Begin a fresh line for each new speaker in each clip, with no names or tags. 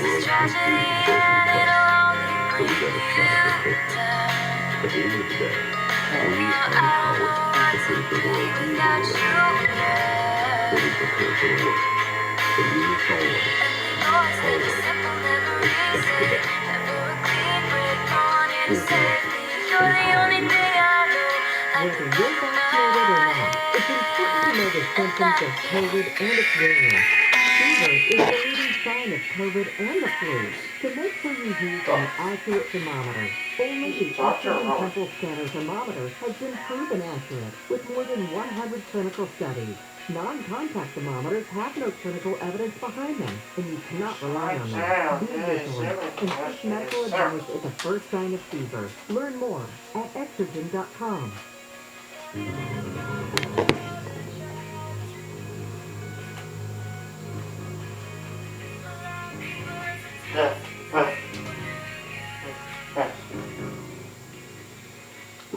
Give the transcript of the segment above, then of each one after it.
is tragedy and it'll only bring you down. At the end of the day, and now I don't know what to be without you now. Ready for careful work. The new song. And they know it's never simple, never easy. Never a clean break, on here to save me. You're the only thing I know.
Whether you're vaccinated or not, it's important to know the symptoms of COVID and its variants. Fever is the leading sign of COVID and the flu. So make sure you use an accurate thermometer. Only the Oxygen Temple Scanner thermometer has been proven accurate with more than 100 clinical studies. Non-contact thermometers have no clinical evidence behind them, and you cannot rely on them. Be vigilant and seek medical advice at the first sign of fever. Learn more at exergen.com.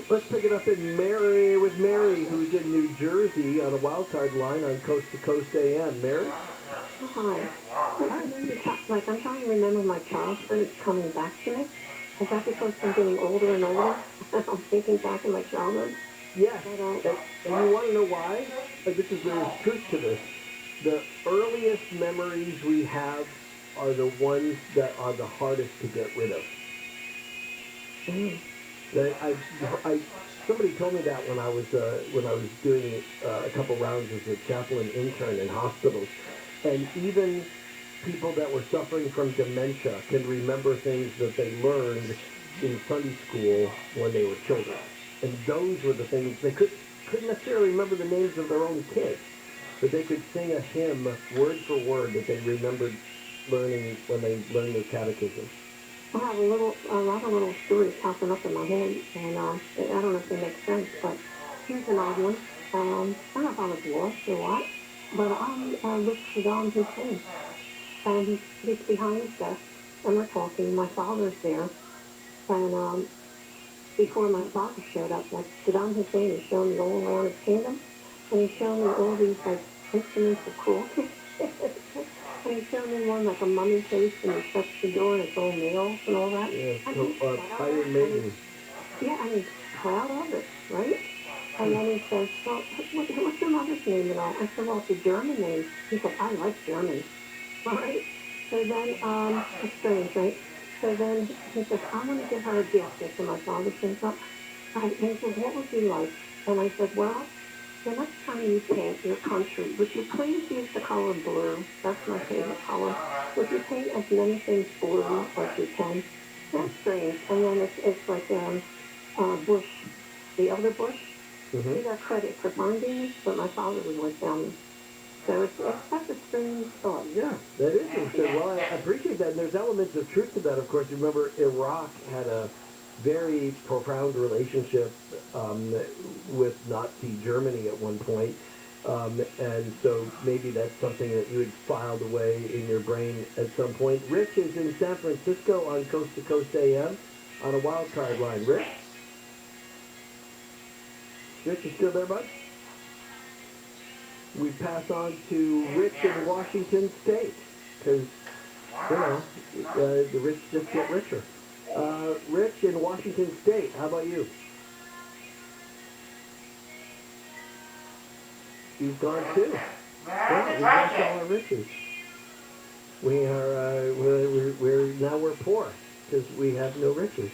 Let's pick it up in Mary with Mary, who's in New Jersey on a wildcard line on Coast to Coast AM. Mary?
Hi. I'm trying to remember my childhood. It's coming back to me. Is that because I'm getting older and older? I'm thinking back in my childhood.
Yes. And you want to know why? There's truth to this. The earliest memories we have are the ones that are the hardest to get rid of. Somebody told me that when I was doing a couple rounds as a chaplain intern in hospitals, and even people that were suffering from dementia can remember things that they learned in Sunday school when they were children, and those were the things they couldn't necessarily remember the names of their own kids, but they could sing a hymn word for word that they remembered learning when they learned their catechism.
I have a lot of little stories popping up in my head, and I don't know if they make sense, but here's an odd one. I don't know if I was lost or what, but I looked for Saddam Hussein, and he's behind his desk, and we're talking. My father's there, and before my father showed up, like Saddam Hussein is showing me all around his kingdom, and he's showing me all these like instruments of cruelty. And he's showing me one like a mummy face, and he shuts the door and it's all nails and all that.
Yeah, Iron Maiden.
Yeah, and he's proud of it, right? And then he says, well, what's your mother's name and all? I said, well, it's a German name. He said, I like German. All right? So then, it's strange, right? So then he says, I want to give her a gift after my father shows up. And he said, what would you like? And I said, well, the next time you paint your country, would you please use the color blue? That's my favorite color. Would you paint as many things blue as you can? That's strange. And then it's like Bush, the elder Bush.
Mm-hmm.
He got credit for finding this, but my father was with them. So it's such a strange thought.
Yeah, that is interesting. Well, I appreciate that. And there's elements of truth to that. Of course, you remember Iraq had a very profound relationship with Nazi Germany at one point. And so maybe that's something that you had filed away in your brain at some point. Rich is in San Francisco on Coast to Coast AM on a wild card line. Rich? Rich, you still there, bud? We pass on to Rich in Washington State because, the rich just get richer. Rich in Washington State, how about you? He's gone too. Yeah, we lost all our riches. We are, we're poor because we have no riches.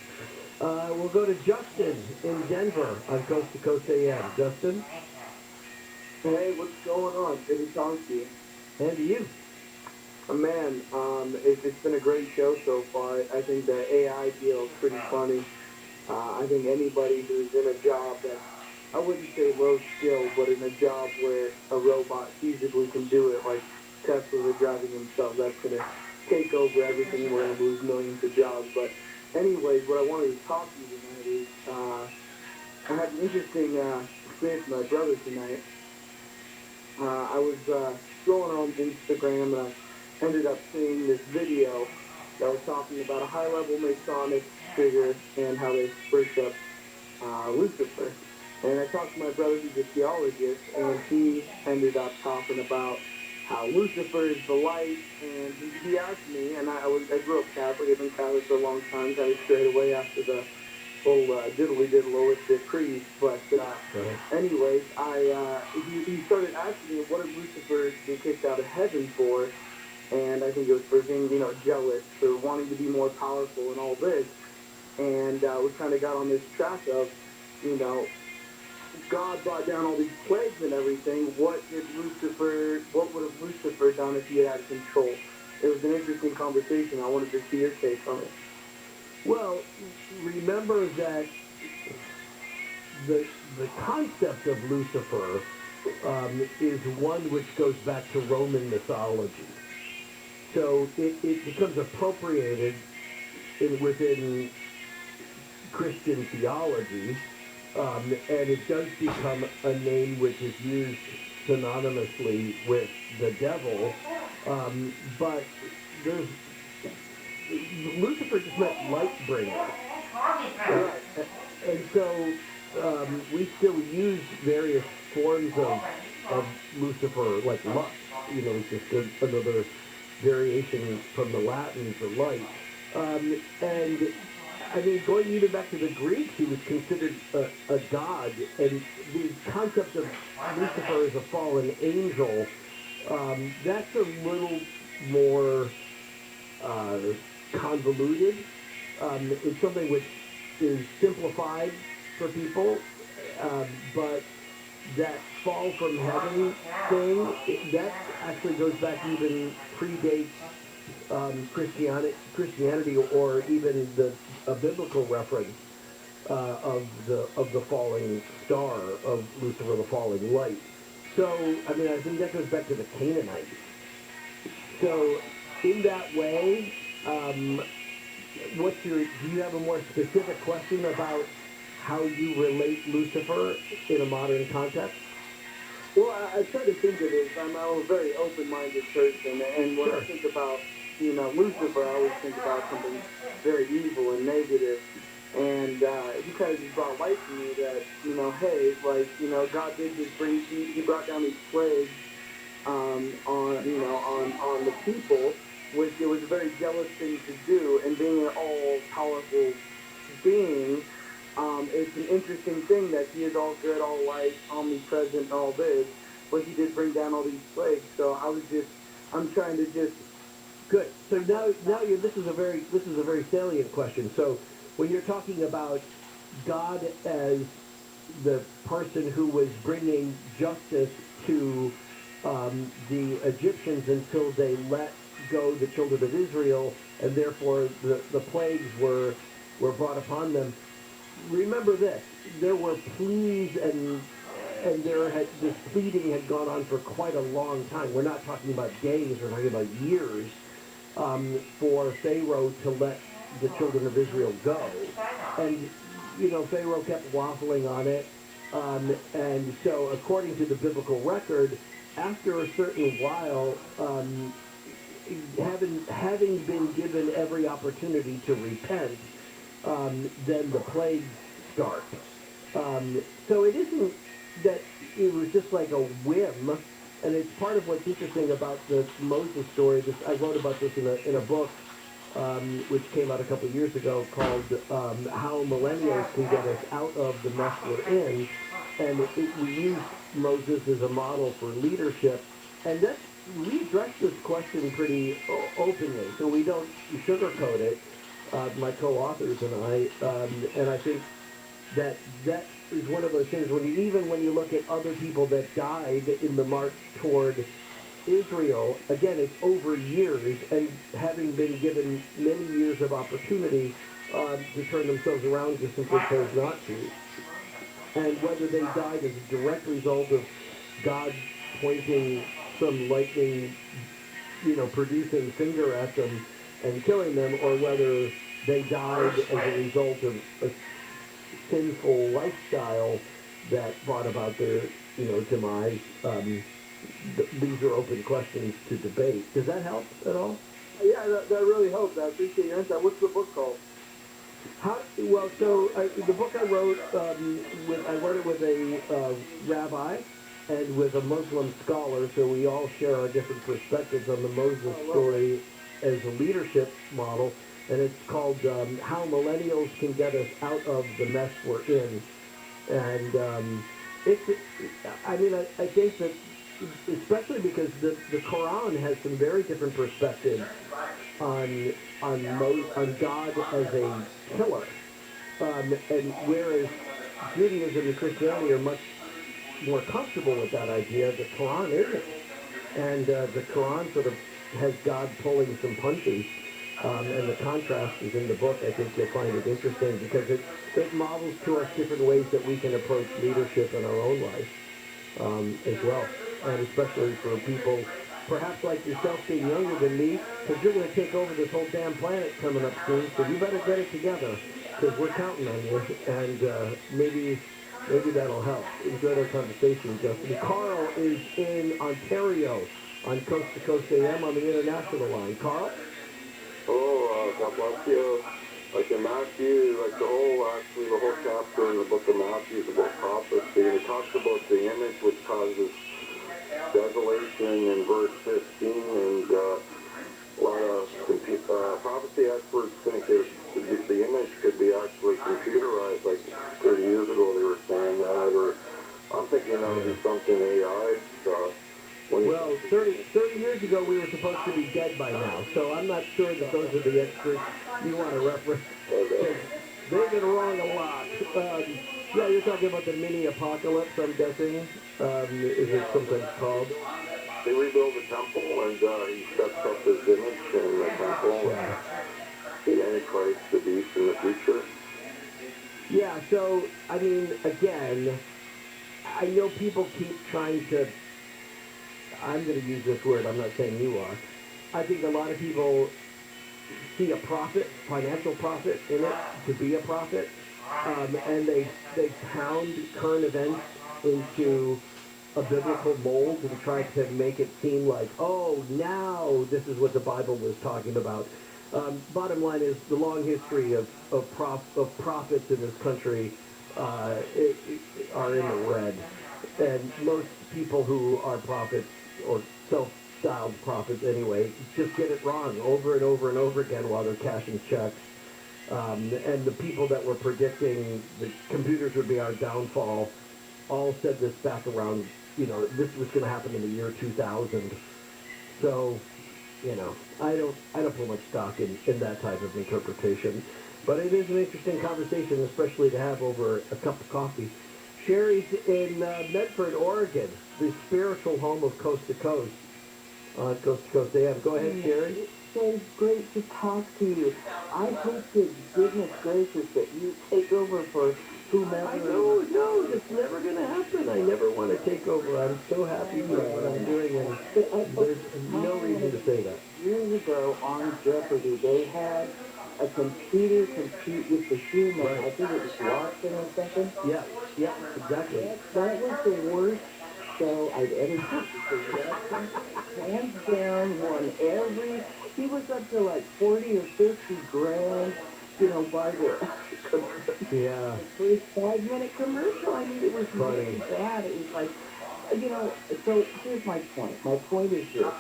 We'll go to Justin in Denver on Coast to Coast AM. Justin?
Hey, what's going on? Good to talk to you.
And to you.
Man, it's been a great show so far. I think the AI deal is pretty funny. I think anybody who's in a job that, I wouldn't say low skill, but in a job where a robot feasibly can do it, like Tesla are driving themselves, that's going to take over everything. We're going to lose millions of jobs. But anyways, what I wanted to talk to you tonight is, I had an interesting experience with my brother tonight. I was scrolling on Instagram, and I ended up seeing this video that was talking about a high-level Masonic figure and how they worship Lucifer. And I talked to my brother, who's a theologist, and he ended up talking about how Lucifer is the light, and he asked me, and I grew up Catholic, I've been Catholic for a long time, kind of strayed away after the whole diddly-diddle with the creed, but anyways, he started asking me, what did Lucifer get kicked out of heaven for? And I think it was for being, jealous, for wanting to be more powerful and all this, and we kind of got on this track of, God brought down all these plagues and everything. What would have Lucifer done if he had control? It was an interesting conversation. I wanted to see your take on it.
Well, remember that the concept of Lucifer is one which goes back to Roman mythology. So it becomes appropriated within Christian theology, and it does become a name which is used synonymously with the devil. But Lucifer just meant light bringer. And so we still use various forms of Lucifer, like lux, it's just another variation from the Latin for light. And I mean, going even back to the Greeks, he was considered a god, and the concept of Lucifer as a fallen angel, that's a little more convoluted. It's something which is simplified for people, but that fall from heaven thing, that actually goes back, even predates Christianity, or even a biblical reference of the falling star, of Lucifer, the falling light. So, I mean, I think that goes back to the Canaanites. So, in that way, do you have a more specific question about how you relate Lucifer in a modern context?
Well, I try to think of it. I'm a very open-minded person, and when I think about, Lucifer, I always think about something very evil and negative. And he kind of just brought light to me that, hey, God did just he brought down these plagues on the people, which it was a very jealous thing to do, and being an all-powerful being, it's an interesting thing that he is all good, all light, omnipresent, all this, but he did bring down all these plagues. So I'm trying to just.
Good. So now this is a very salient question. So when you're talking about God as the person who was bringing justice to the Egyptians until they let go the children of Israel, and therefore the plagues were brought upon them. Remember this: there were pleas, and this pleading had gone on for quite a long time. We're not talking about days; we're talking about years, for Pharaoh to let the children of Israel go. And Pharaoh kept waffling on it, and so according to the biblical record, after a certain while, having been given every opportunity to repent, then the plagues start. So it isn't that it was just like a whim, and it's part of what's interesting about the Moses story. I wrote about this in a book, which came out a couple of years ago, called How Millennials Can Get Us Out of the Mess We're In. And we use Moses as a model for leadership, and we address this question pretty openly, so we don't sugarcoat it, my co-authors and I think that is one of those things when you look at other people that died in the march toward Israel, again, it's over years, and having been given many years of opportunity to turn themselves around, just simply chose not to. And whether they died as a direct result of God pointing some lightning, producing finger at them and killing them, or whether they died as a result of a sinful lifestyle that brought about their, demise. These are open questions to debate. Does that help at all?
Yeah, that really helps. I appreciate your insight. What's the book called?
The book I wrote, I wrote it with a rabbi, and with a Muslim scholar, so we all share our different perspectives on the Moses story as a leadership model, and it's called How Millennials Can Get Us Out of the Mess We're In. And I think that, especially because the Quran has some very different perspectives on God as a killer, and whereas Judaism and Christianity are much more comfortable with that idea, the Quran isn't. And the Quran sort of has God pulling some punches, and the contrast is in the book. I think you'll find it interesting because it models to us different ways that we can approach leadership in our own life as well. And especially for people perhaps like yourself being younger than me, because you're going to take over this whole damn planet coming up soon, so you better get it together, because we're counting on you, and maybe that'll help. Enjoy our conversation, Justin. Carl is in Ontario on Coast to Coast AM on the international line. Carl?
Oh, God bless you. Like in Matthew, like the whole chapter in the book of Matthew is about prophecy, and it talks about the image which causes desolation in verse 15, and a lot of prophecy experts think that the image could be actually computerized. Like 30 years ago they were saying that, or I'm thinking that would be something AI.
Well, 30 years ago we were supposed to be dead by now, so I'm not sure that those are the experts you want to reference. They've been wrong a lot. Yeah, you're talking about the mini-apocalypse, I'm guessing, is it sometimes called?
They rebuild the temple, and he sets up his image in the temple, and the Antichrist, the beast in the future.
Yeah, so, I mean, again, I know people keep trying to, I'm going to use this word, I'm not saying you are. I think a lot of people see a profit, financial profit in it, to be a prophet, and they pound current events into a biblical mold and try to make it seem like, oh, now this is what the Bible was talking about. Bottom line is the long history of prophets in this country are in the red. And most people who are prophets, or self-styled prophets anyway, just get it wrong over and over and over again while they're cashing checks. And the people that were predicting the computers would be our downfall all said this back around, this was going to happen in the year 2000. So, I don't put much stock in that type of interpretation. But it is an interesting conversation, especially to have over a cup of coffee. Sherry's in Medford, Oregon, the spiritual home of Coast to Coast, on Coast to Coast AM. Go ahead, Sherry.
It's so great to talk to you. I hope to goodness gracious that you take over for whomever.
I know, no, it's never going to happen. I never want to take over. I'm so happy with what I'm doing, and there's no reason to say that.
Years ago on Jeopardy, they had a computer compete with the human.
Right.
I think it was Watson or something.
Yeah, exactly.
That was the worst show I've ever seen. Hands down, won every. He was up to like 40 or 50 grand, by the
Yeah.
first 5-minute commercial. I mean, it was really bad. It was like, so here's my point. My point is this.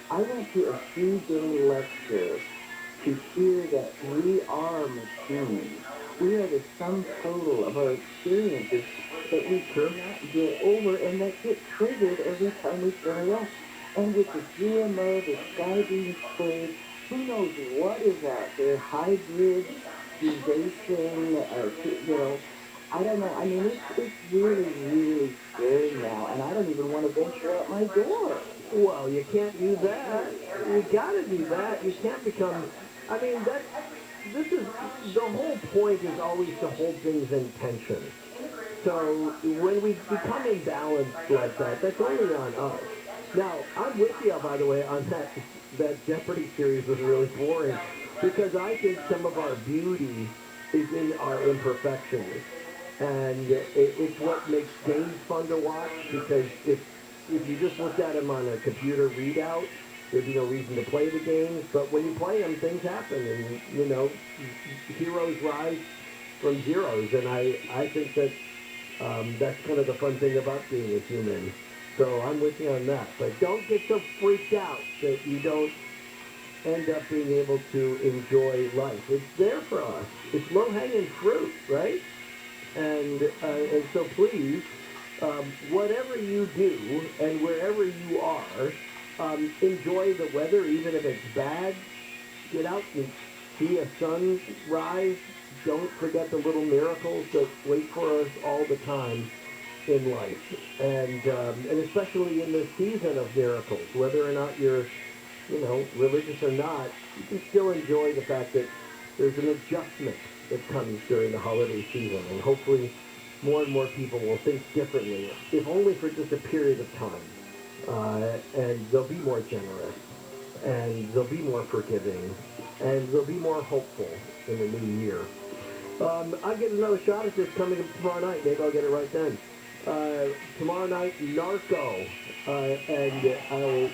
I went to a 3-day lecture to hear that we are machines. We are the sum total of our experiences that we cannot get over and that get triggered every time we turn around. And with the GMO, the sky being sprayed, who knows what is out there, hybrids, devasting, I don't know. I mean, it's really, really scary now, and I don't even want to venture out my door.
Well, you can't do that. You gotta do that. You can't become, this is, the whole point is always to hold things in tension. So when we become imbalanced like that, that's only on us. Now, I'm with you, by the way, on that Jeopardy series was really boring, because I think some of our beauty is in our imperfections. And it's what makes games fun to watch, because if you just looked at them on a computer readout, there'd be no reason to play the games. But when you play them, things happen, and, heroes rise from zeros. And I think that that's kind of the fun thing about being a human. So I'm with you on that. But don't get so freaked out that you don't end up being able to enjoy life. It's there for us. It's low-hanging fruit, right? And so please, whatever you do and wherever you are, enjoy the weather, even if it's bad. Get out and see a sunrise. Don't forget the little miracles that wait for us all the time in life, and especially in this season of miracles, whether or not you're, religious or not, you can still enjoy the fact that there's an adjustment that comes during the holiday season, and hopefully more and more people will think differently, if only for just a period of time, and they'll be more generous, and they'll be more forgiving, and they'll be more hopeful in the new year. I'll get another shot at this coming up tomorrow night. Maybe I'll get it right then. Tomorrow night, Narco, and I'll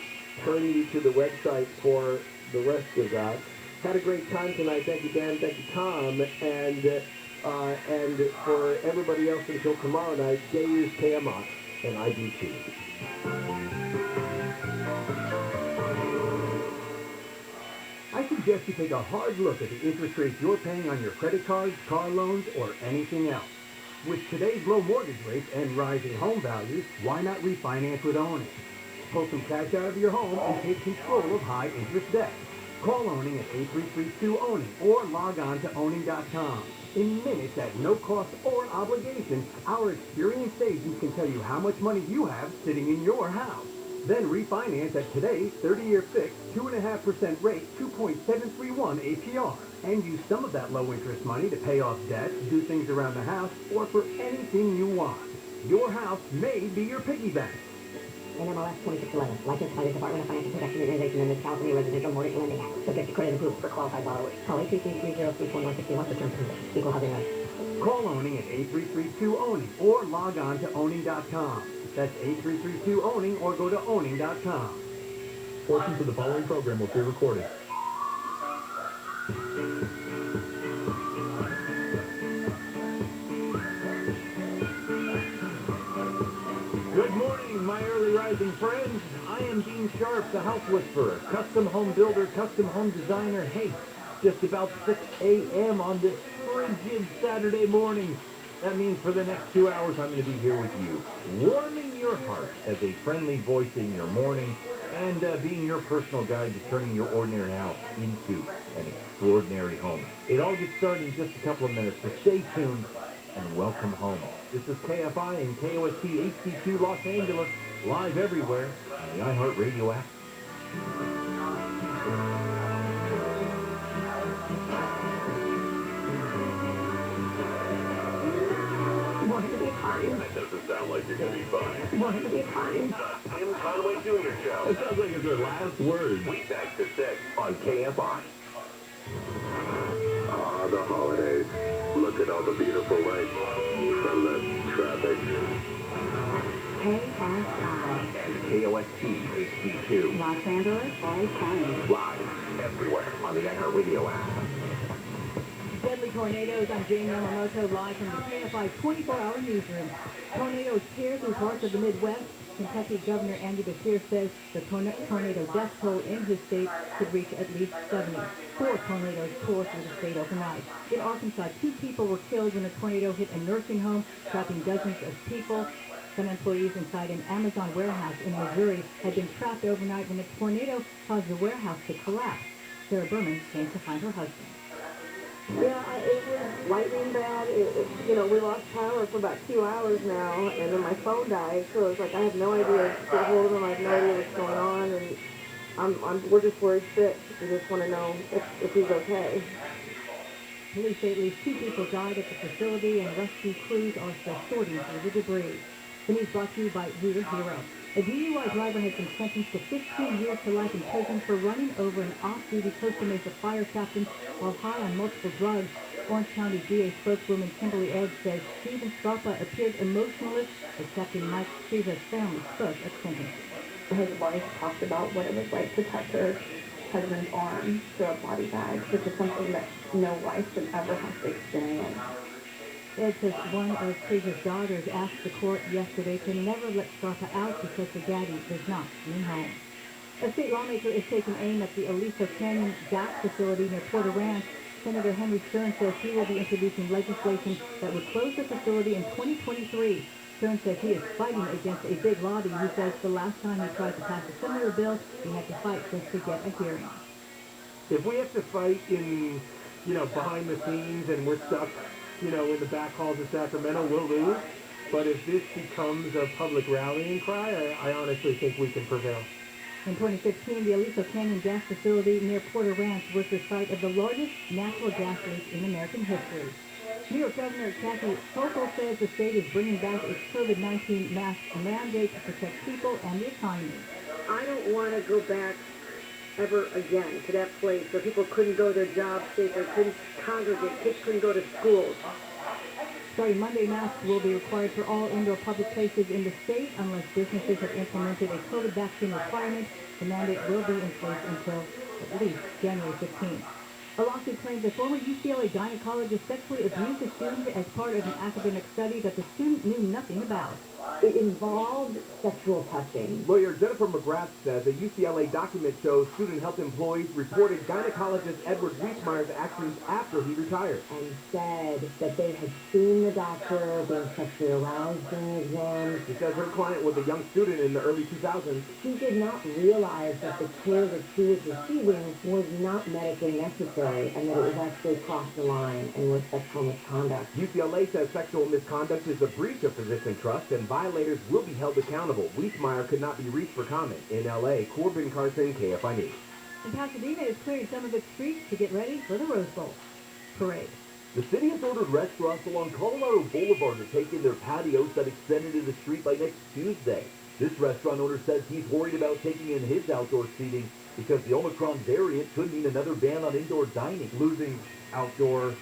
turn you to the website for the rest of that. Had a great time tonight. Thank you, Dan. Thank you, Tom. And for everybody else until tomorrow night, they use Kfi Am, and I do too.
I suggest you take a hard look at the interest rates you're paying on your credit cards, car loans, or anything else. With today's low mortgage rates and rising home values, why not refinance with owning? Pull some cash out of your home and take control of high-interest debt. Call Owning at 8332-OWNING or log on to owning.com. In minutes at no cost or obligation, our experienced agents can tell you how much money you have sitting in your house. Then refinance at today's 30-year fixed, 2.5% rate, 2.731 APR. And use some of that low-interest money to pay off debt, do things around the house, or for anything you want. Your house may be your piggy bank.
NMLS 2611, licensed by the Department of Financial Protection Organization and the California Residential Mortgage Lending Act. Subject to credit approval for qualified borrowers. Call 833-303-4161 for terms and conditions. Equal housing rights.
Call Owning at 8332-OWNING or log on to owning.com. That's 8332-OWNING or go to owning.com.
Portions of the following program will be recorded.
Good morning, my early rising friends. I am Dean Sharp, the house whisperer, custom home builder, custom home designer. Hey, just about 6 a.m. on this frigid Saturday morning. That means for the next 2 hours, I'm going to be here with you, warming your heart as a friendly voice in your morning and being your personal guide to turning your ordinary house into an extraordinary home. It all gets started in just a couple of minutes, so stay tuned and welcome home. This is KFI and KOST HD2 Los Angeles, live everywhere on the iHeartRadio app.
Want to be kind.
That doesn't sound like you're going to be fine.
Want to be kind.
The Tim Conway Jr. Show.
It sounds like it's her last word.
Weeknights to 6 on KFI. Ah, the holidays. Look at all the beautiful lights from the traffic.
KFI.
And KOST HD2.
Los Angeles, Orange County.
Live everywhere on the iHeartRadio app.
Deadly tornadoes. I'm Jane Yamamoto, live from the KFI 24-hour newsroom. Tornadoes tear through parts of the Midwest. Kentucky Governor Andy Beshear says the tornado death toll in his state could reach at least 70. 4 tornadoes tore through the state overnight. In Arkansas, 2 people were killed when a tornado hit a nursing home, trapping dozens of people. Some employees inside an Amazon warehouse in Missouri had been trapped overnight when a tornado caused the warehouse to collapse. Sarah Berman came to find her husband.
Yeah, it was lightning bad. We lost power for about 2 hours now, and then my phone died, so it's like I have no idea to get hold of him. I have no idea what's going on, and we're just worried sick. We just want to know if he's okay.
Police say at least 2 people died at the facility, and rescue crews are still sorting through the debris. The news brought to you by Reader Hero. A DUI driver has been sentenced to 15 years to life in prison for running over an off-duty Costa Mesa fire captain while high on multiple drugs. Orange County DA spokeswoman Kimberly Edge says Stephen Scarpa appeared emotionless as Captain Mike Shiva's family spoke at sentencing.
His wife talked about what it was like to touch her husband's arm through a body bag, which is something that no wife should ever have to experience.
Ed says one of Fraser's daughters asked the court yesterday to never let Straka out because her daddy does not seem home. A state lawmaker is taking aim at the Aliso Canyon gas facility near Porter Ranch. Senator Henry Stern says he will be introducing legislation that would close the facility in 2023. Stern says he is fighting against a big lobby. He says the last time he tried to pass a similar bill, he had to fight just to get a hearing.
If we have to fight in, behind the scenes and we're stuck, in the back halls of Sacramento, we'll lose. But if this becomes a public rallying cry, I honestly think we can prevail.
In 2015, the Aliso Canyon gas facility near Porter Ranch was the site of the largest natural gas leak in American history. New York Governor Kfi Am says the state is bringing back its COVID-19 mask mandate to protect people and the economy.
I don't want to go back ever again to that place where people couldn't go to their jobs safe, they couldn't congregate, kids couldn't go to schools.
Starting Monday, masks will be required for all indoor public places in the state unless businesses have implemented a COVID vaccine requirement. The mandate will be in place until at least January 15th. A lawsuit claims a former UCLA gynecologist sexually abused a student as part of an academic study that the student knew nothing about.
It involved sexual touching.
Lawyer Jennifer McGrath says a UCLA document shows student health employees reported gynecologist Edward Wiesmeyer's actions after he retired.
And said that they had seen the doctor being sexually aroused during exams.
She says her client was a young student in the early 2000s.
She did not realize that the care that she was receiving was not medically necessary and that it was actually crossed the line and was sexual misconduct.
UCLA says sexual misconduct is a breach of physician trust and violators will be held accountable. Wiesmeyer could not be reached for comment. In L.A., Corbin Carson, KFI News.
And Pasadena is clearing some of its streets to get ready for the Rose Bowl parade.
The city has ordered restaurants along Colorado Boulevard to take in their patios that extend into the street by next Tuesday. This restaurant owner says he's worried about taking in his outdoor seating because the Omicron variant could mean another ban on indoor dining.
Losing outdoor,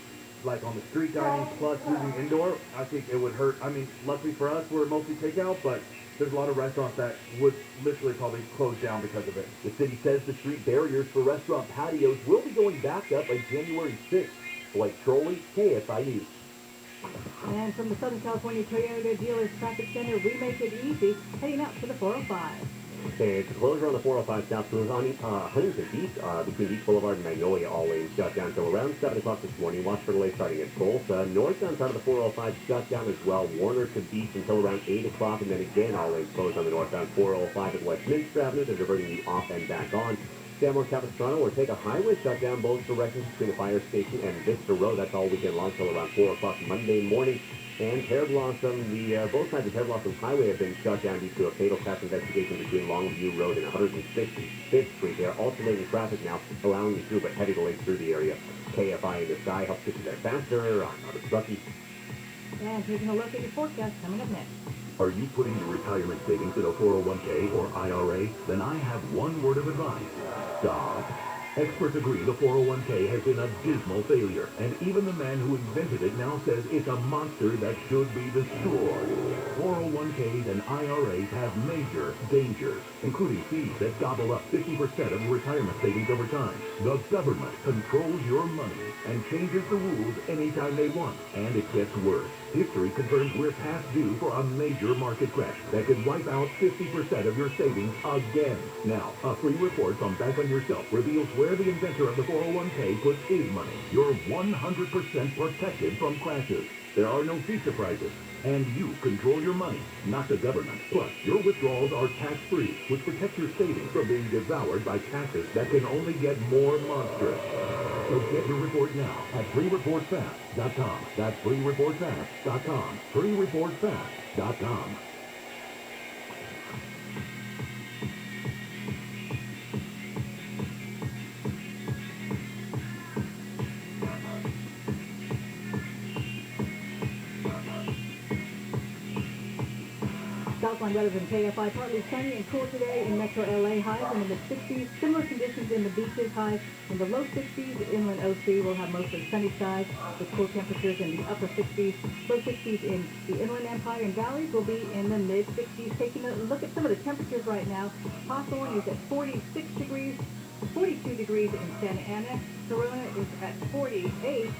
like on the street dining, plus losing indoor, I think it would hurt. I mean, luckily for us, we're mostly takeout, but there's a lot of restaurants that would literally probably close down because of it.
The city says the street barriers for restaurant patios will be going back up by January 6th. Blake Trolley, KFI News.
And from the Southern California Toyota Dealers Traffic Center, we make it easy, heading out to the 405.
It's a closure on the 405 southbound on Huntington East between Beach Boulevard and Magnolia. All lanes shut down until around 7 o'clock this morning. Watch for delays starting at Tulsa. Northbound side of the 405 shut down as well. Warner to Beach until around 8 o'clock, and then again all lanes closed on the northbound 405 at Westminster Avenue. They're diverting you off and back on. Stanmore Capistrano or take a highway shut down both directions between the fire station and Vista Road. That's all weekend long till around 4 o'clock Monday morning. And Pear Blossom, both sides of Pear Blossom Highway have been shut down due to a fatal crash investigation between Longview Road and 165th Street. They are alternating traffic now, allowing you through, but heavy delays through the area. KFI in the sky helps get you there faster. I'm Robert Struckey.
And taking a look at your forecast coming up next.
Are you putting your retirement savings in a 401k or IRA? Then I have one word of advice. Stop. Experts agree the 401k has been a dismal failure, and even the man who invented it now says it's a monster that should be destroyed. 401ks and IRAs have major dangers, including fees that gobble up 50% of retirement savings over time. The government controls your money and changes the rules anytime they want, and it gets worse. History confirms we're past due for a major market crash that could wipe out 50% of your savings again. Now, a free report from Bank on Yourself reveals where the inventor of the 401k puts his money. You're 100% protected from crashes. There are no fee surprises. And you control your money, not the government. Plus, your withdrawals are tax-free, which protects your savings from being devoured by taxes that can only get more monstrous. So get your report now at freereportfast.com. That's freereportfast.com. freereportfast.com.
Southline weather from KFI, partly sunny and cool today in metro LA, highs in the mid-60s. Similar conditions in the beaches, highs in the low 60s. Inland OC will have mostly sunny skies with cool temperatures in the upper 60s. Low 60s in the Inland Empire and valleys will be in the mid-60s. Taking a look at some of the temperatures right now. Hawthorne is at 46 degrees. 42 degrees in Santa Ana. Corona is at 48.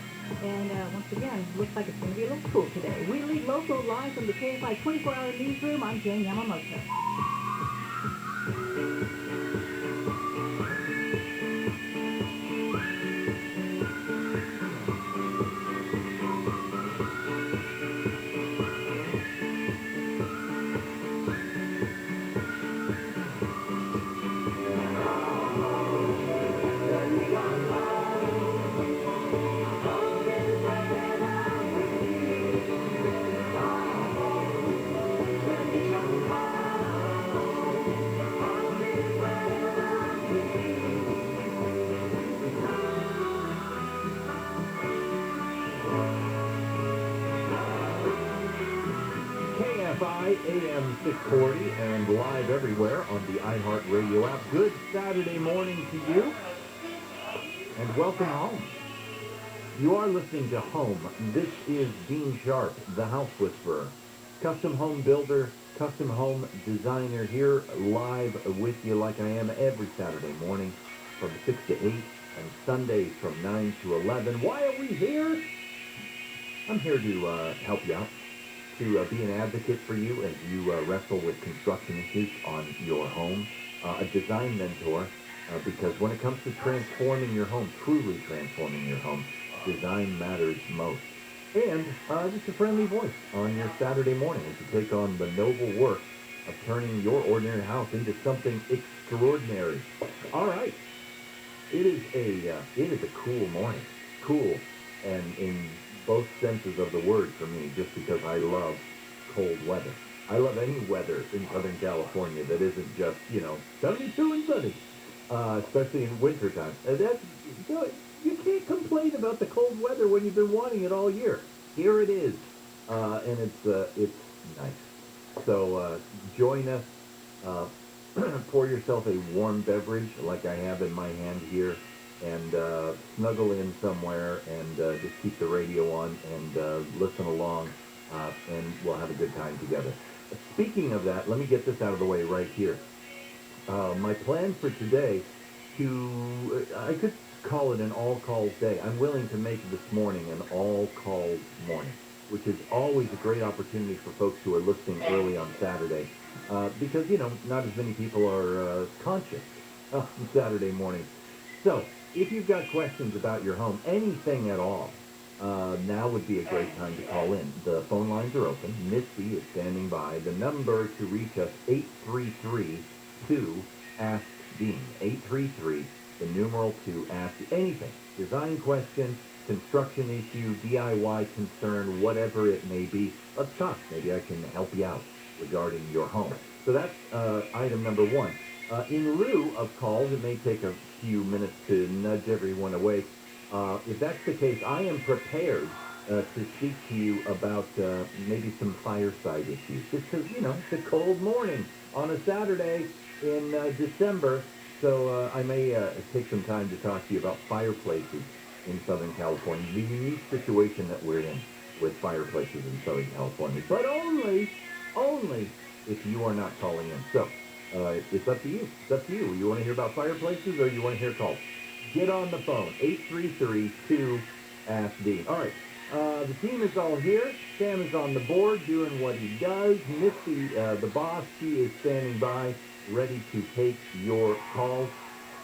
And once again, looks like it's going to be a little cool today. We lead local live from the KFI 24-hour newsroom. I'm Jane Yamamoto.
Kfi AM 640 and live everywhere on the iHeartRadio app. Good Saturday morning to you, and welcome home. You are listening to Home. This is Dean Sharp, the House Whisperer, custom home builder, custom home designer, here live with you like I am every Saturday morning from 6 to 8 and Sundays from 9 to 11. Why are we here? I'm here to help you out, to be an advocate for you as you wrestle with construction issues on your home, a design mentor, because when it comes to transforming your home, truly transforming your home, design matters most. And just a friendly voice on your Saturday morning as you take on the noble work of turning your ordinary house into something extraordinary. All right. It is a cool morning. Cool, and in both senses of the word for me, just because I love cold weather. I love any weather in Southern California that isn't just, 72 and sunny, especially in wintertime. You can't complain about the cold weather when you've been wanting it all year. Here it is, and it's nice. So join us. Pour yourself a warm beverage like I have in my hand here, and snuggle in somewhere and just keep the radio on and listen along, and we'll have a good time together. Speaking of that, let me get this out of the way right here. My plan for today, I could call it an all-calls day. I'm willing to make this morning an all-calls morning, which is always a great opportunity for folks who are listening early on Saturday, because, not as many people are conscious on Saturday morning. So, if you've got questions about your home, anything at all, now would be a great time to call in. The phone lines are open. Misty is standing by. The number to reach us, 833-2-ASK-DEAN. 833, the numeral 2, ask anything. Design question, construction issue, DIY concern, whatever it may be. Let's talk. Maybe I can help you out regarding your home. So that's item number one. In lieu of calls, it may take a few minutes to nudge everyone away. If that's the case, I am prepared to speak to you about maybe some fireside issues. Just because, it's a cold morning on a Saturday in December, so I may take some time to talk to you about fireplaces in Southern California, the unique situation that we're in with fireplaces in Southern California, but only if you are not calling in. So, it's up to you. It's up to you. You want to hear about fireplaces or you want to hear calls? Get on the phone. 833-2-ASK-DEAN. All right. The team is all here. Sam is on the board doing what he does. Misty, the boss, she is standing by, ready to take your calls.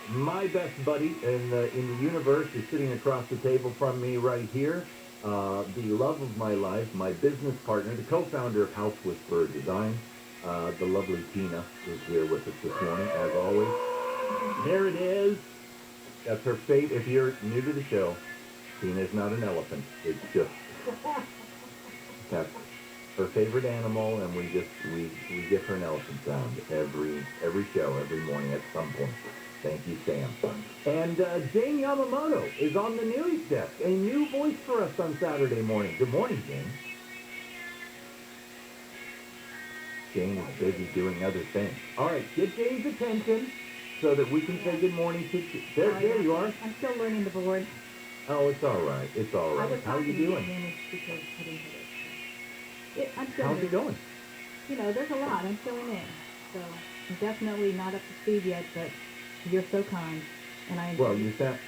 My best buddy in the universe is sitting across the table from me right here. The love of my life, my business partner, the co-founder of House Whisperer Design. The lovely Tina is here with us this morning, as always. There it is. That's her fate. If you're new to the show, Tina's not an elephant. It's just, that's her favorite animal, and we give her an elephant sound every show, every morning at some point. Thank you, Sam. And Jane Yamamoto is on the news desk, a new voice for us on Saturday morning. Good morning, Jane. Jane is busy doing other things. All right, get Jane's attention so that we can say good morning to you. There you are.
I'm still learning the board.
Oh, it's all right. It's all right. How are you doing? How's it going?
There's a lot. I'm filling in. So I'm definitely not up to speed yet, but you're so kind. and I enjoy
Well,
it.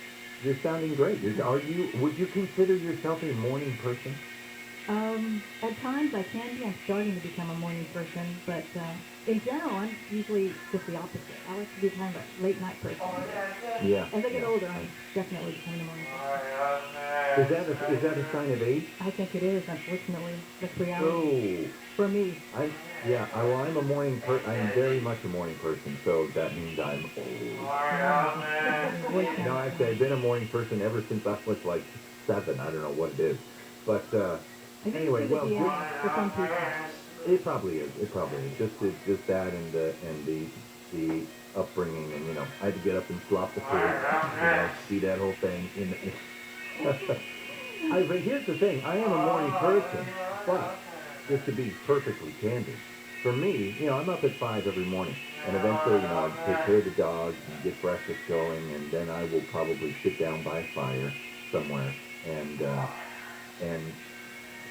you're sounding great. Would you consider yourself a morning person?
At times I can be. I'm starting to become a morning person, but in general, I'm usually just the opposite. I like to be kind of a late night person.
Yeah.
As I get older, I'm definitely becoming a morning person.
Is that a sign of age?
I think it is, unfortunately. That's reality.
Oh.
For me.
I'm a morning person. I'm very much a morning person, so that means I'm old. No, actually, I've been a morning person ever since I was like 7. I don't know what it is. But, anyway, well,
for some people.
It probably is. It probably is. Just that and the upbringing, and I had to get up and slop the food, see that whole thing. But here's the thing: I am a morning person, but just to be perfectly candid, for me, I'm up at 5 every morning, and eventually, I take care of the dogs and get breakfast going, and then I will probably sit down by a fire somewhere, and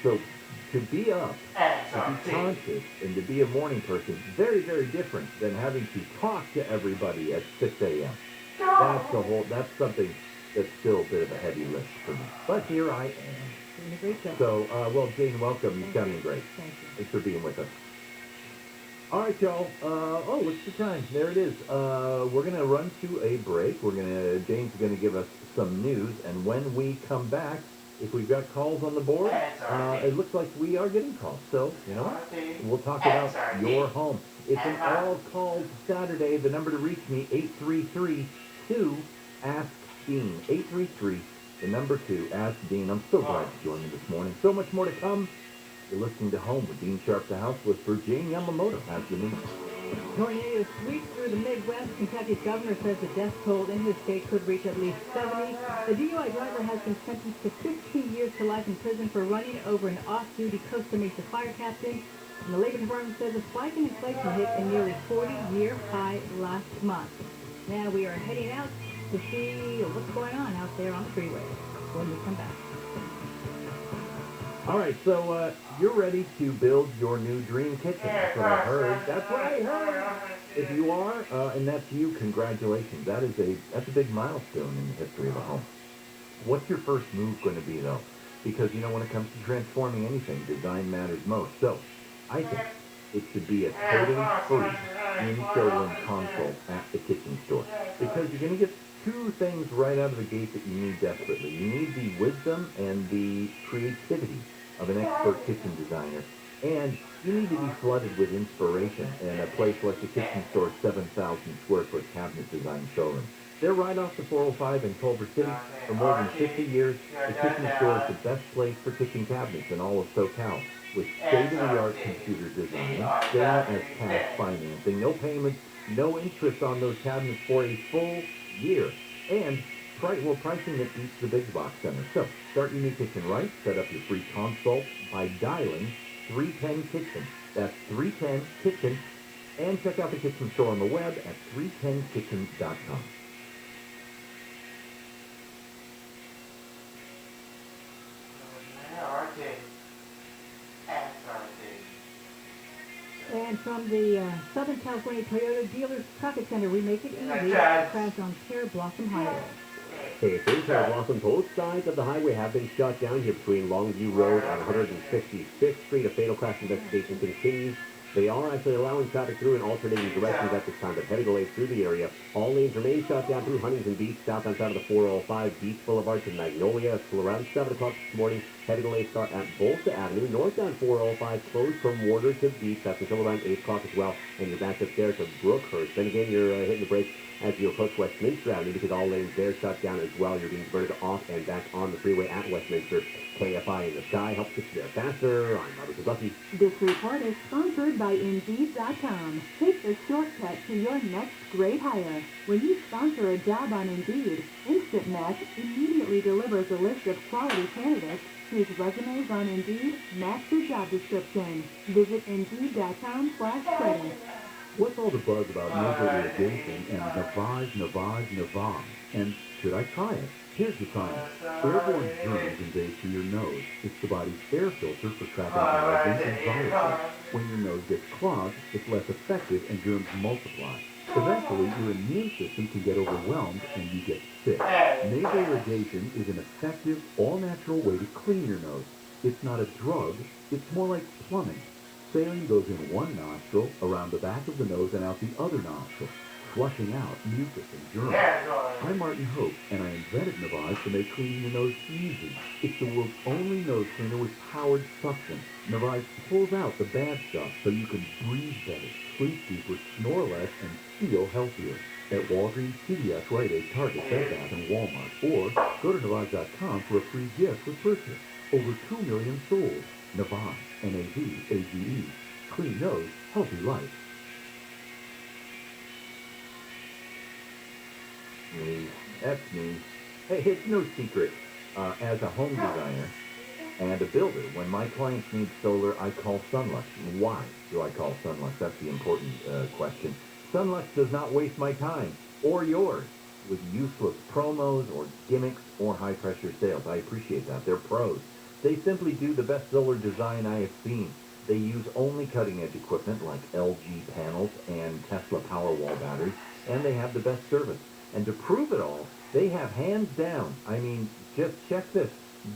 so. To be up, to be conscious, and to be a morning person, very, very different than having to talk to everybody at 6 a.m. That's something that's still a bit of a heavy lift for me. But here I am.
Doing a great job.
So, well, Jane, welcome. You're sounding great.
Thank you.
Thanks for being with us. All right, y'all. What's the time? There it is. We're going to run to a break. Jane's going to give us some news, and when we come back, if we've got calls on the board, it looks like we are getting calls. So, we'll talk about your home. It's an all-called Saturday. The number to reach me, 833-2-ASK-DEAN. 833, the number 2, Ask Dean. I'm so glad you joined me this morning. So much more to come. You're listening to Home with Dean Sharp, the House Whisperer. Jane Yamamoto has the news.
Tornadoes sweep through the Midwest. Kentucky's governor says the death toll in his state could reach at least 70. The DUI driver has been sentenced to 15 years to life in prison for running over an off-duty Costa Mesa fire captain. And the Labor Department says a spike in inflation hit a nearly 40-year high last month. Now we are heading out to see what's going on out there on the freeway when we come back.
All right, so you're ready to build your new dream kitchen. That's what I heard. That's what I heard. If you are, and that's you, congratulations. That's a big milestone in the history of a home. What's your first move going to be, though? Because, when it comes to transforming anything, design matters most. So, I think it should be a totally free in-showroom consult at the kitchen store. Because you're going to get two things right out of the gate that you need desperately. You need the wisdom and the creativity of an expert kitchen designer, and you need to be flooded with inspiration in a place like the Kitchen Store's 7,000 square foot cabinet design showroom. They're right off the 405 in Culver City. For more than 50 years, the Kitchen Store is the best place for kitchen cabinets in all of SoCal, with state-of-the-art computer design, sale as cash financing, no payments, no interest on those cabinets for a full year, and pricing that beats the big box center. So, start your new kitchen right. Set up your free consult by dialing 310-KITCHEN. That's 310-KITCHEN. And check out the Kitchen Store on the web at 310kitchen.com.
And from the Southern California Toyota Dealers Traffic Center, we make it easy to crash on Pear Blossom Highway.
Hey, things Pear Blossom, both sides of the highway have been shut down here between Longview Road and 165th Street. A fatal crash investigation continues. They are actually allowing traffic through in alternating directions at this time, but heavy delays through the area. All lanes remain shut down through Huntington Beach, southbound side of the 405 Beach Boulevard to Magnolia until around 7 o'clock this morning. Heavy delays start at Bolsa Avenue, northbound 405 closed from Warder to Beach. That's until around 8 o'clock as well. And you're back up there to Brookhurst. Then again, you're hitting the brakes as you approach Westminster Avenue because all lanes there shut down as well. You're being diverted off and back on the freeway at Westminster. KFI in the sky helps get you there faster. I'm Robert Zabucky.
This report is sponsored by Indeed.com. Take the shortcut to your next great hire. When you sponsor a job on Indeed, Instant Match immediately delivers a list of quality candidates whose resumes on Indeed match your job description. Visit Indeed.com/credit.
What's all the buzz about nasal irrigation and Navage? And should I try it? Here's the science. Airborne germs invade through your nose. It's the body's air filter for trapping allergens and viruses. When your nose gets clogged, it's less effective and germs multiply.
Eventually, your immune system can get overwhelmed and you get sick. Nasal irrigation is an effective, all-natural way to clean your nose. It's not a drug, it's more like plumbing. Saline goes in one nostril, around the back of the nose, and out the other nostril, flushing out mucus and germs. I'm Martin Hope, and I invented Navage to make cleaning your nose easy. It's the world's only nose cleaner with powered suction. Navage pulls out the bad stuff so you can breathe better, sleep deeper, snore less, and feel healthier. At Walgreens, CVS, Rite Aid, Target, Bed Bath, and Walmart. Or go to Navage.com for a free gift with purchase. Over 2 million sold. Navage, N-A-V-A-G-E. Clean nose, healthy life.
Me. That's me. Hey, it's no secret. As a home designer and a builder, when my clients need solar, I call Sunlux. Why do I call Sunlux? That's the important question. Sunlux does not waste my time or yours with useless promos or gimmicks or high-pressure sales. I appreciate that. They're pros. They simply do the best solar design I have seen. They use only cutting-edge equipment like LG panels and Tesla Powerwall batteries, and they have the best service. And to prove it all, they have hands down, I mean, just check this,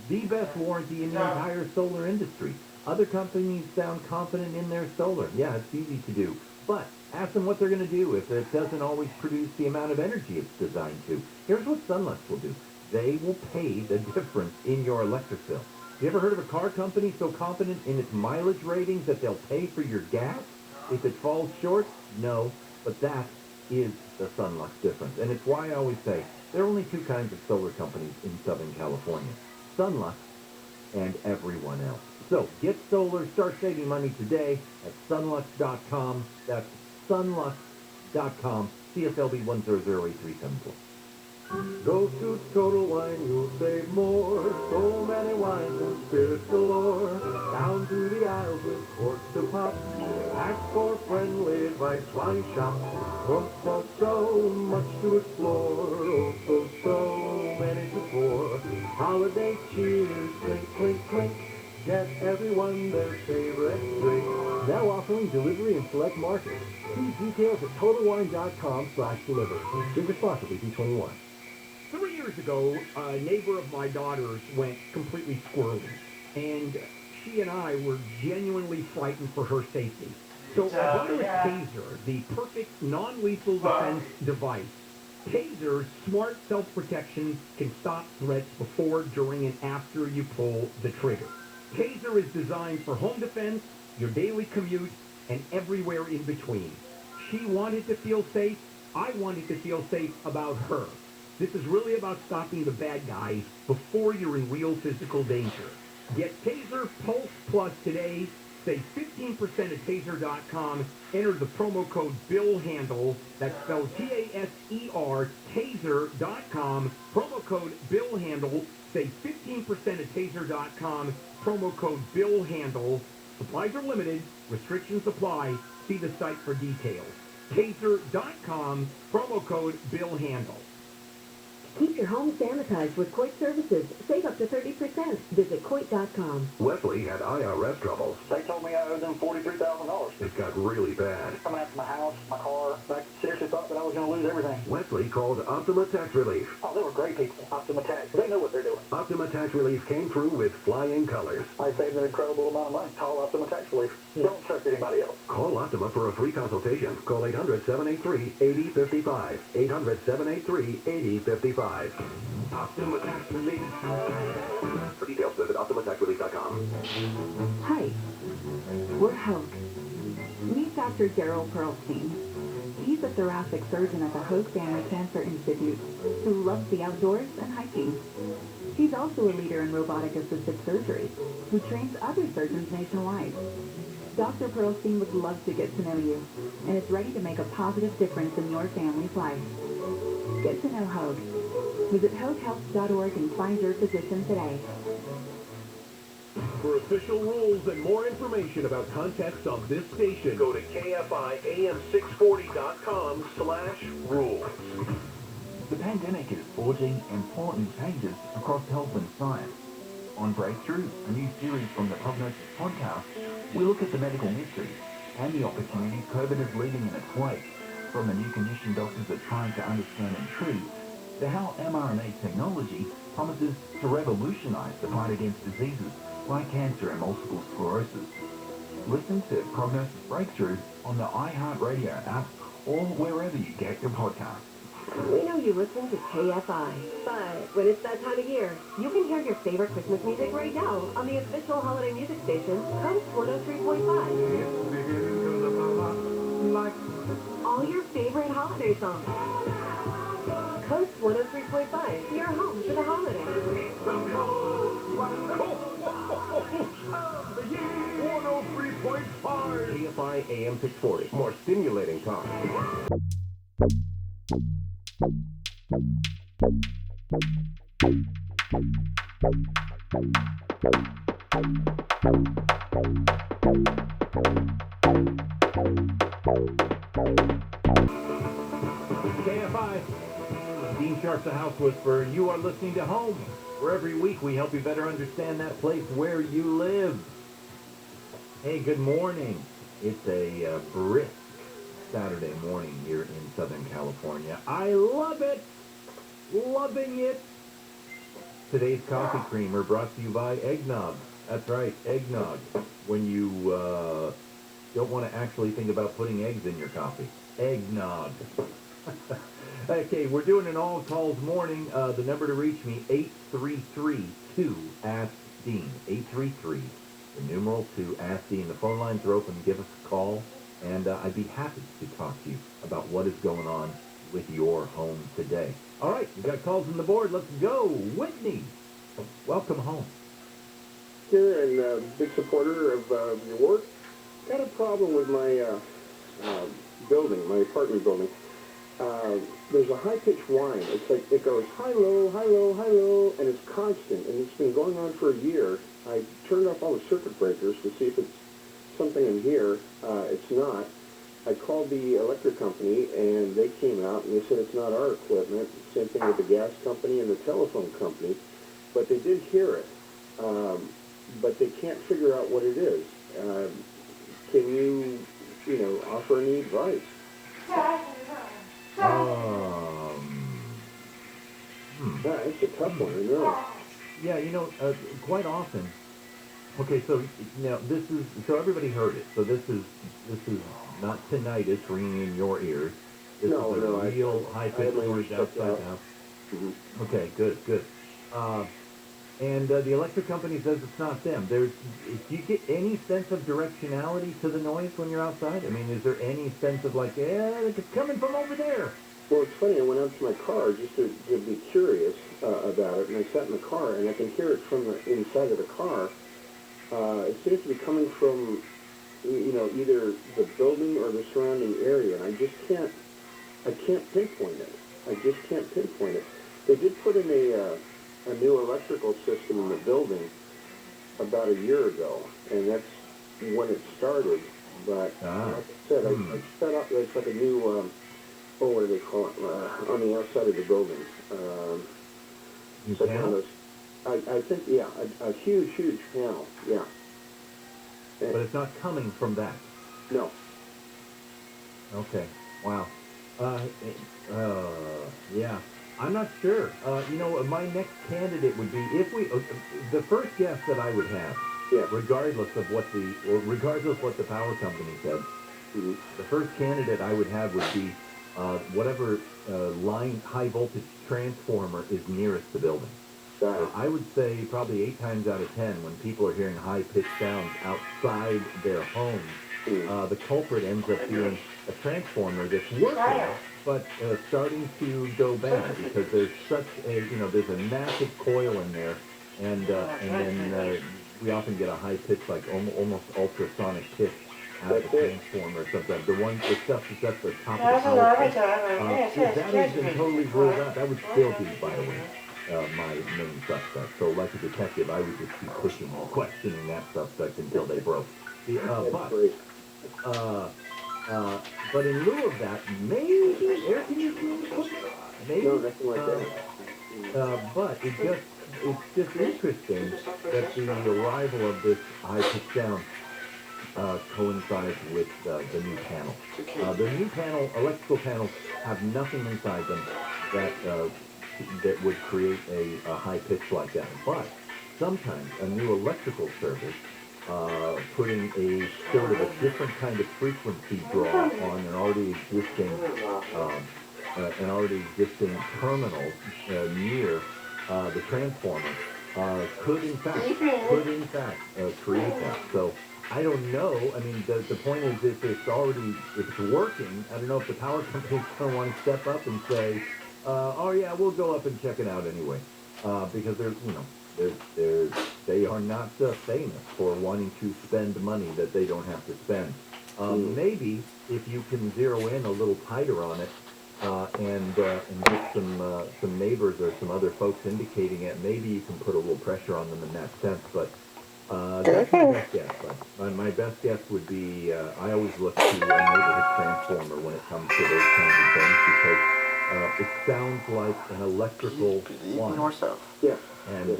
the best warranty in the entire solar industry. Other companies sound confident in their solar. Yeah, it's easy to do. But ask them what they're going to do if it doesn't always produce the amount of energy it's designed to. Here's what Sunlux will do. They will pay the difference in your electric bill. You ever heard of a car company so confident in its mileage ratings that they'll pay for your gas if it falls short? No, but that is the Sunlux difference. And it's why I always say there are only two kinds of solar companies in Southern California. Sunlux and everyone else. So get solar, start saving money today at sunlux.com. That's sunlux.com. CSLB 1008374.
Go to Total Wine, you'll save more. So many wines and spirits galore. Down through the aisles with corks to pop. Ask for friendly advice, wine shop. So much to explore. So many to pour. Holiday cheers, clink, clink, clink. Get everyone their favorite drink. Now offering delivery in select markets. See details at TotalWine.com/deliver. Drink responsibly, B21.
3 years ago, a neighbor of my daughter's went completely squirrely, and she and I were genuinely frightened for her safety. So I bought her a taser, the perfect non-lethal defense device. Taser's smart self-protection can stop threats before, during, and after you pull the trigger. Taser is designed for home defense, your daily commute, and everywhere in between. She wanted to feel safe. I wanted to feel safe about her. This is really about stopping the bad guys before you're in real physical danger. Get Taser Pulse Plus today. Save 15% at Taser.com. Enter the promo code BILLHANDLE. That's spelled T-A-S-E-R, Taser.com. Promo code BILLHANDLE. Save 15% at Taser.com. Promo code BILLHANDLE. Supplies are limited. Restrictions apply. See the site for details. Taser.com. Promo code BILLHANDLE.
Keep your home sanitized with Coit Services. Save up to 30%. Visit Coit.com.
Wesley had IRS troubles.
They told me I owed them $43,000.
It got really bad.
Coming after my house, my car. I seriously thought that I was going to lose everything.
Wesley called Optima Tax Relief.
Oh, they were great people. Optima Tax. They know what they're doing.
Optima Tax Relief came through with flying colors.
I saved an incredible amount of money. Call Optima Tax Relief. Don't trust anybody else.
Call Optima for a free consultation. Call 800-783-8055. 800-783-8055. Optima Tax Relief. For details, visit OptimaTaxRelief.com.
Hi, we're Hogue. Meet Dr. Daryl Pearlstein. He's a thoracic surgeon at the Hogue Family Cancer Institute who loves the outdoors and hiking. He's also a leader in robotic-assisted surgery who trains other surgeons nationwide. Dr. Pearlstein would love to get to know you and is ready to make a positive difference in your family's life. Get to know Hogue. Visit HogueHealth.org and find your physician today.
For official rules and more information about contests of this station, go to KFIAM640.com/rules.
The pandemic is forging important changes across health and science. On Breakthrough, a new series from the Prognosis podcast, we look at the medical mystery and the opportunities COVID is leaving in its wake. From the new condition doctors are trying to understand and treat, to how mRNA technology promises to revolutionize the fight against diseases like cancer and multiple sclerosis. Listen to Prognosis Breakthrough on the iHeartRadio app or wherever you get your podcasts.
We know you listen to KFI, but when it's that time of year, you can hear your favorite Christmas music right now on the official holiday music station, Coast 103.5. All your favorite holiday songs. Coast 103.5, your home for the holidays.
103.5 KFI AM 640. More stimulating talk.
KFI, Dean Sharp, the House Whisperer. You are listening to Home, where every week we help you better understand that place where you live. Hey, good morning. It's a brisk Saturday morning here in Southern California. I love it. Loving it. Today's coffee creamer brought to you by eggnog. That's right, eggnog. When you don't want to actually think about putting eggs in your coffee. Eggnog. Okay, we're doing an all calls morning. The number to reach me, 833-2-ASK-DEAN. 833, the numeral 2-ASK-DEAN. The phone lines are open. Give us a call, and I'd be happy to talk to you about what is going on with your home today. All right, we got calls on the board. Let's go. Whitney, welcome home.
Here, and big supporter of your work. Got a problem with my building, my apartment building. There's a high-pitched whine. It's like it goes high-low, high-low, high-low, and it's constant, and it's been going on for a year. I turned off all the circuit breakers to see if it's something in here. It's not. I called the electric company, and they came out, and they said it's not our equipment. Same thing with the gas company and the telephone company. But they did hear it. But they can't figure out what it is. Can you offer any advice? It's a tough one, I know.
Yeah, quite often. Okay, so now so everybody heard it. So this is not tinnitus ringing in your ears. This is a real high-pitched noise outside the house. Mm-hmm. Okay, good. And the electric company says it's not them. Do you get any sense of directionality to the noise when you're outside? I mean, is there any sense of it's coming from over there?
Well, it's funny. I went out to my car just to be curious about it, and I sat in the car, and I can hear it from the inside of the car. It seems to be coming from, either the building or the surrounding area, and I can't pinpoint it. I just can't pinpoint it. They did put in a new electrical system in the building about a year ago, and that's when it started. But like I said, I set up. It's like a new, what do they call it? On the outside of the building.
Panel?
I think, a huge panel. Yeah.
But it's not coming from that.
No.
Okay. Wow. Yeah. I'm not sure. My next candidate would be the first guess that I would have, regardless of what the power company said. Mm-hmm. The first candidate I would have would be whatever high voltage transformer is nearest the building. I would say probably 8 times out of 10 when people are hearing high-pitched sounds outside their homes, the culprit ends up being a transformer that's working, but starting to go bad because there's there's a massive coil in there, and then we often get a high-pitched, like almost ultrasonic pitch out of the transformer sometimes. The stuff that's at the top of the power pole. If that has been totally ruled out, that would still be, by the way, my main suspect. So like a detective, I would just keep pushing and questioning that suspect until they broke. But in lieu of that, maybe air conditioning equipment? Maybe?
No, nothing like that.
But it's just interesting that the arrival of this high-pitched sound coincides with the new panel. The new panel, electrical panels, have nothing inside them that would create a high pitch like that. But sometimes a new electrical service putting a sort of a different kind of frequency draw on an already existing terminal near the transformer could in fact create that. So I don't know. I mean, the point is, if it's working, I don't know if the power company's going to want to step up and say, oh yeah, we'll go up and check it out anyway, because they are not famous for wanting to spend money that they don't have to spend. Maybe if you can zero in a little tighter on it, and get some neighbors or some other folks indicating it, maybe you can put a little pressure on them in that sense. But that's my best guess. But my best guess would be I always look to a neighborhood transformer when it comes to those kinds of things, because it sounds like an electrical wine.
Yeah.
And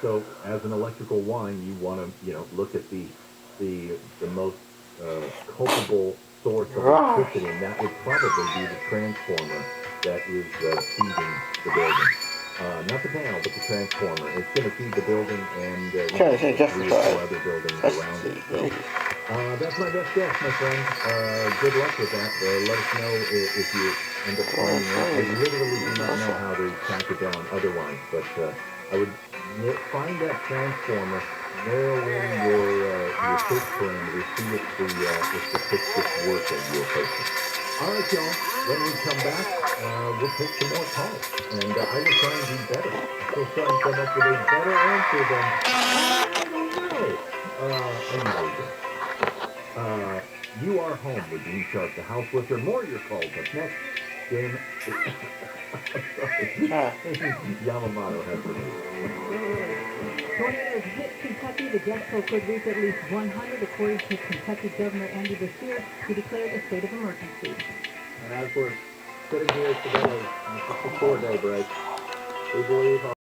so, as an electrical wine, you want to look at the most culpable source of electricity, and that would probably be the transformer that is feeding the building. Not the panel, but the transformer. It's going to feed the building and 3 or 4 other buildings around it. So, that's my best guess, my friend. Good luck with that. Let us know if you end up finding it. I literally do not know how to track it down otherwise, but I would find that transformer, narrow in your pitch parameters, see if the pitch just works as you're posting. All right, y'all. When we come back, we'll take some more calls, and I will try and do better. Still trying to come up with a better answer than I don't know. Anyway, you are home with Dean Sharp, the house listener. More of your calls up next. Game. Yamamoto has the lead.
Tornadoes hit Kentucky. The death toll could reach at least 100, according to Kentucky Governor Andy Beshear, who declared a state of emergency.
And as we're sitting here today, it's a 4-day break. We believe